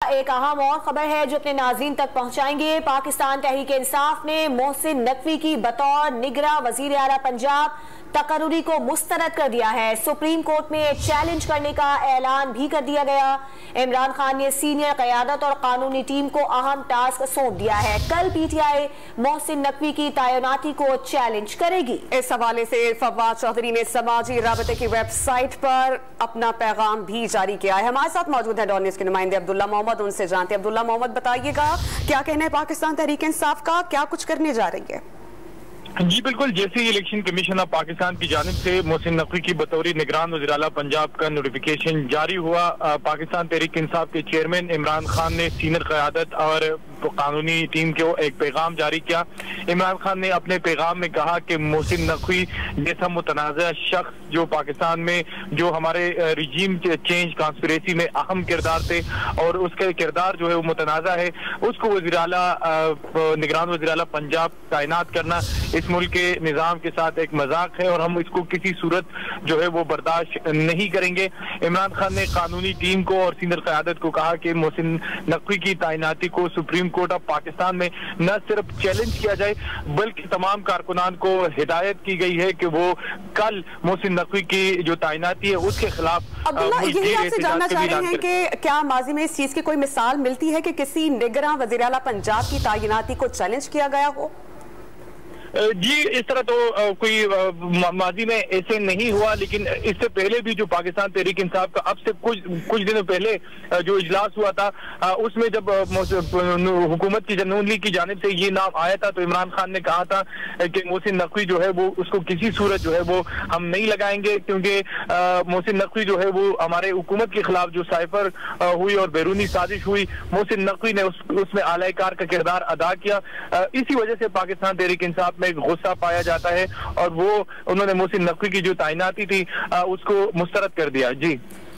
एक अहम और खबर है जो अपने नाज़रीन तक पहुंचाएंगे। पाकिस्तान तहरीक इंसाफ ने मोहसिन नकवी की बतौर निगरां वज़ीर आला पंजाब तकर्रुरी को मुस्तरद कर दिया है। सुप्रीम कोर्ट में चैलेंज करने का ऐलान भी कर दिया गया। इमरान खान ने सीनियर क़यादत और कानूनी टीम को अहम टास्क सौंप दिया है। कल पीटीआई मोहसिन नकवी की तैनाती को चैलेंज करेगी। इस हवाले से फवाद चौधरी ने समाजी राबते की वेबसाइट पर अपना पैगाम भी जारी किया है। हमारे साथ मौजूद है डॉन न्यूज़ के नुमाइंदे अब्दुल्ला मोहम्मद, उनसे जानते हैं। अब्दुल्ला मोहम्मद, बताइएगा क्या कहना है पाकिस्तान तहरीक इंसाफ का, क्या कुछ करने जा रही है? जी बिल्कुल, जैसे ही इलेक्शन कमीशन ऑफ पाकिस्तान की जानिब से मोहसिन नकवी की बतौर निगरान वज़ीर आला पंजाब का नोटिफिकेशन जारी हुआ, पाकिस्तान तहरीक इंसाफ के चेयरमैन इमरान खान ने सीनियर क़यादत और कानूनी टीम को एक पैगाम जारी किया। इमरान खान ने अपने पैगाम में कहा कि मोहसिन नकवी जैसा मुतनाज़ा शख्स जो पाकिस्तान में जो हमारे रिजीम चेंज कॉन्स्पिरेसी में अहम किरदार थे और उसका किरदार जो है वो मुतनाज़ा है, उसको वज़ीर आला निगरान वज़ीर आला पंजाब तैनात करना इस मुल्क के निज़ाम के साथ एक मजाक है और हम इसको किसी सूरत जो है वो बर्दाश्त नहीं करेंगे। इमरान खान ने कानूनी टीम को और सीनियर क़यादत को कहा कि मोहसिन नकवी की तैनाती को सुप्रीम कोर्ट ऑफ पाकिस्तान में न सिर्फ चैलेंज किया जाए बल्कि तमाम कारकुनान को हिदायत की गई है कि वो कल मोहसिन नकवी की जो तैनाती है उसके खिलाफ। अब्दुल्ला, यही आपसे जानना चाह रहे हैं कि क्या माजी में इस चीज की कोई मिसाल मिलती है कि किसी निगरां वज़ीर आला पंजाब की तैनाती को चैलेंज किया गया हो? जी इस तरह तो कोई माजी में ऐसे नहीं हुआ, लेकिन इससे पहले भी जो पाकिस्तान तहरीक इंसाफ का अब से कुछ दिनों पहले जो इजलास हुआ था उसमें जब हुकूमत की नून लीग की जानिब से ये नाम आया था तो इमरान खान ने कहा था कि मोहसिन नकवी जो है वो उसको किसी सूरत जो है वो हम नहीं लगाएंगे, क्योंकि मोहसिन नकवी जो है वो हमारे हुकूमत के खिलाफ जो साइफर हुई और बैरूनी साजिश हुई, मोहसिन नकवी ने उसमें आलाकार का किरदार अदा किया। इसी वजह से पाकिस्तान तहरीक इंसाफ में गुस्सा पाया जाता है और वो उन्होंने मोहसिन नकवी की जो तैनाती थी उसको मुस्तरद कर दिया। जी